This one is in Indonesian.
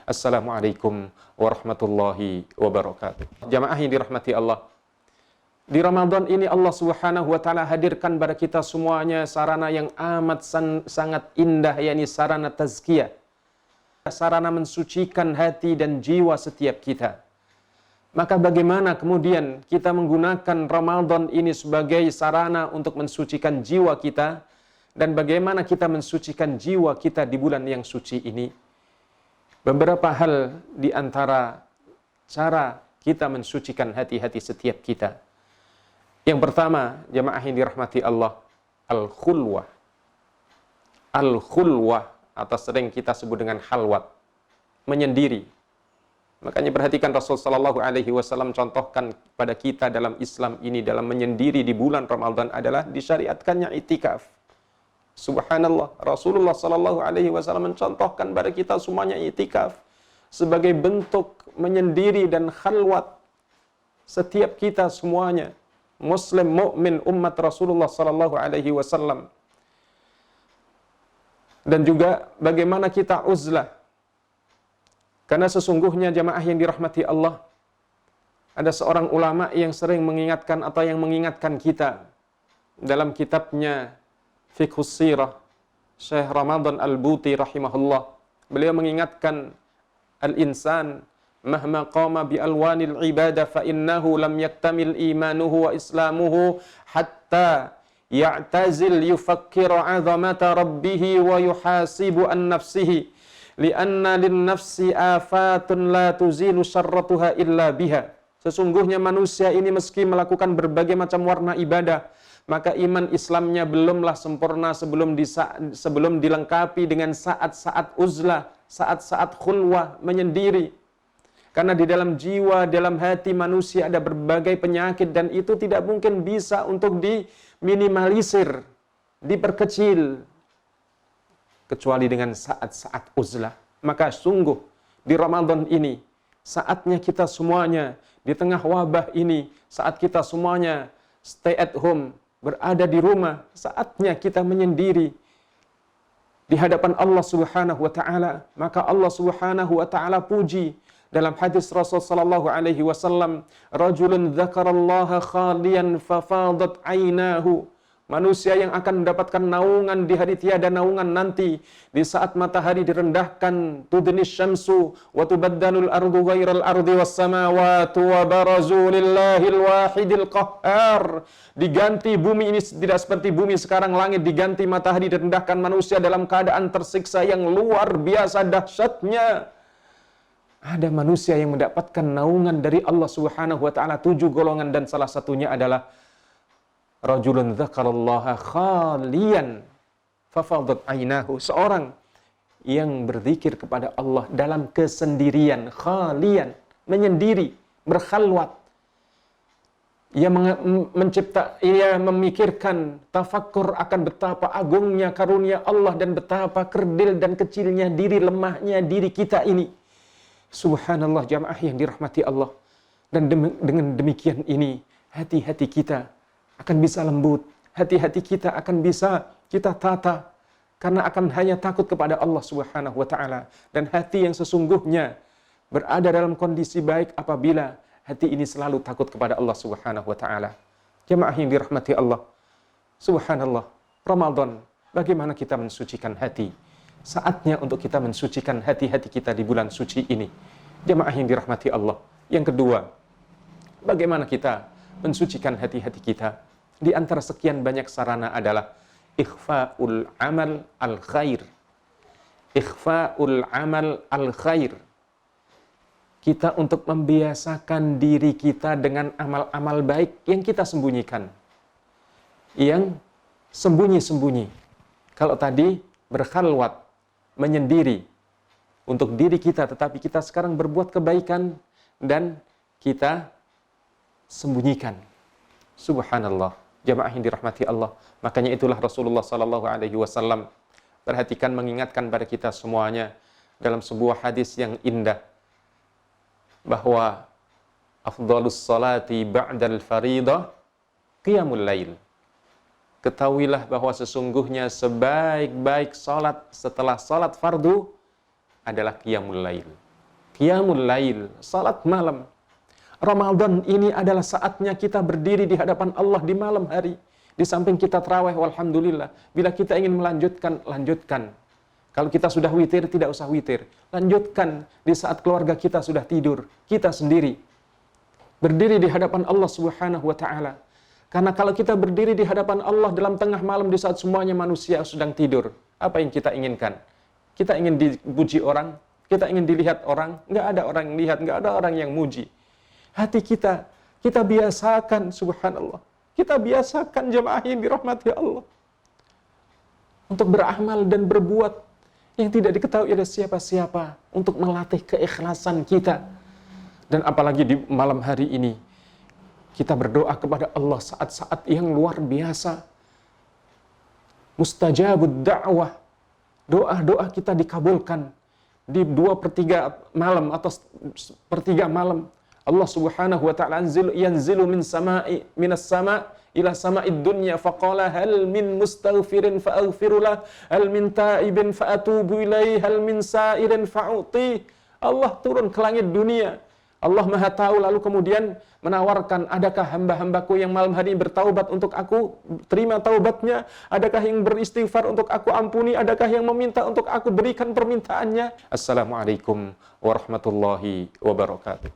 Assalamualaikum warahmatullahi wabarakatuh. Jamaah yang dirahmati Allah, di Ramadan ini Allah Subhanahu wa taala hadirkan pada kita semuanya sarana yang amat sangat indah, yakni sarana tazkiyah, sarana mensucikan hati dan jiwa setiap kita. Maka bagaimana kemudian kita menggunakan Ramadan ini sebagai sarana untuk mensucikan jiwa kita, dan bagaimana kita mensucikan jiwa kita di bulan yang suci ini? Beberapa hal di antara cara kita mensucikan hati-hati setiap kita. Yang pertama, jamaah yang dirahmati Allah, al-khulwah. Al-khulwah, atau sering kita sebut dengan halwat, menyendiri. Makanya perhatikan Rasul sallallahu alaihi wasallam contohkan pada kita dalam Islam ini, dalam menyendiri di bulan Ramadan adalah disyariatkannya itikaf. Subhanallah, Rasulullah sallallahu alaihi wasallam mencontohkan pada kita semuanya itikaf sebagai bentuk menyendiri dan khalwat setiap kita semuanya, muslim mukmin umat Rasulullah sallallahu alaihi wasallam. Dan juga bagaimana kita uzlah. Karena sesungguhnya jamaah yang dirahmati Allah, ada seorang ulama yang sering mengingatkan atau yang mengingatkan kita dalam kitabnya Fiqhus Sirah, Syekh Ramadan Al-Buti rahimahullah. Beliau mengingatkan al-insan mahma qama bi alwanil ibadah fa innahu lam yaktamil imanuhu wa islamuhu hatta ya'tazil yufakkiru 'azamata rabbih wa yuhasibu an nafsihi li'anna lin nafsi afatun la tuzilu syarratuha illa biha. Sesungguhnya manusia ini meski melakukan berbagai macam warna ibadah, maka iman Islamnya belumlah sempurna sebelum dilengkapi dengan saat-saat uzlah, saat-saat khulwah, menyendiri. Karena di dalam jiwa, dalam hati manusia ada berbagai penyakit, dan itu tidak mungkin bisa untuk diminimalisir, diperkecil, kecuali dengan saat-saat uzlah. Maka sungguh di Ramadan ini, saatnya kita semuanya, di tengah wabah ini, saat kita semuanya stay at home, berada di rumah, saatnya kita menyendiri di hadapan Allah Subhanahu wa taala. Maka Allah Subhanahu wa taala puji dalam hadis Rasul sallallahu alaihi wasallam, rajulun dzakarallaha khaliyan fafadat ainahu. Manusia yang akan mendapatkan naungan di hari tiada naungan nanti, di saat matahari direndahkan, tudnis syamsu wa tubaddalul ardu ghairal ardi was samawati wa barazu lillahil wahidil qahhar. Diganti bumi ini tidak seperti bumi sekarang, langit diganti, matahari direndahkan, manusia dalam keadaan tersiksa yang luar biasa dahsyatnya. Ada manusia yang mendapatkan naungan dari Allah Subhanahu wa taala, 7 golongan, dan salah satunya adalah rajulun dzakarallaha khaliyan fafadat ainahu, seorang yang berzikir kepada Allah dalam kesendirian, khalian, menyendiri, berkhalwat. Ia ia memikirkan, tafakkur akan betapa agungnya karunia Allah dan betapa kerdil dan kecilnya diri, lemahnya diri kita ini. Subhanallah, jamaah yang dirahmati Allah. Dan dengan demikian ini, hati-hati kita akan bisa lembut, hati-hati kita akan bisa kita tata, karena akan hanya takut kepada Allah Subhanahu wa taala. Dan hati yang sesungguhnya berada dalam kondisi baik apabila hati ini selalu takut kepada Allah Subhanahu wa taala. Jamaah yang dirahmati Allah, subhanallah, Ramadan, bagaimana kita mensucikan hati? Saatnya untuk kita mensucikan hati-hati kita di bulan suci ini. Jamaah yang dirahmati Allah. Yang kedua, bagaimana kita mensucikan hati-hati kita? Di antara sekian banyak sarana adalah ikhfa'ul amal al-khair. Ikhfa'ul amal al-khair. Kita untuk membiasakan diri kita dengan amal-amal baik yang kita sembunyikan. Yang sembunyi-sembunyi. Kalau tadi berkhalwat, menyendiri untuk diri kita, tetapi kita sekarang berbuat kebaikan dan kita sembunyikan. Subhanallah, jamaah yang dirahmati Allah. Makanya itulah Rasulullah sallallahu alaihi wasallam perhatikan mengingatkan pada kita semuanya dalam sebuah hadis yang indah, bahwa afdhalus salati ba'dal faridah qiyamul lail. Ketahuilah bahwa sesungguhnya sebaik-baik salat setelah salat fardu adalah qiyamul lail. Qiyamul lail, salat malam. Ramadan ini adalah saatnya kita berdiri di hadapan Allah di malam hari. Di samping kita tarawih, walhamdulillah. Bila kita ingin melanjutkan, lanjutkan. Kalau kita sudah witir, tidak usah witir. Lanjutkan di saat keluarga kita sudah tidur. Kita sendiri. Berdiri di hadapan Allah Subhanahu wa ta'ala. Karena kalau kita berdiri di hadapan Allah dalam tengah malam di saat semuanya manusia sedang tidur, apa yang kita inginkan? Kita ingin dipuji orang? Kita ingin dilihat orang? Nggak ada orang yang lihat, nggak ada orang yang muji. Hati kita biasakan, subhanallah. Kita biasakan jemaah yang dirahmati Allah. Untuk beramal dan berbuat yang tidak diketahui oleh siapa-siapa. Untuk melatih keikhlasan kita. Dan apalagi di malam hari ini, kita berdoa kepada Allah saat-saat yang luar biasa. Mustajabud da'wah. Doa-doa kita dikabulkan. Di 2/3 malam atau 1/3 malam Allah Subhanahu wa ta'ala yanzilu minas sama' ila sama'id dunya faqala hal min mustaghfirin fa'aghfirulah hal min ta'ibin fa'atubu ilaih hal min sa'irin fa'uti. Allah turun ke langit dunia. Allah Maha tahu, lalu kemudian menawarkan, adakah hamba-hambaku yang malam hari bertaubat untuk aku terima taubatnya? Adakah yang beristighfar untuk aku ampuni? Adakah yang meminta untuk aku berikan permintaannya? Assalamualaikum warahmatullahi wabarakatuh.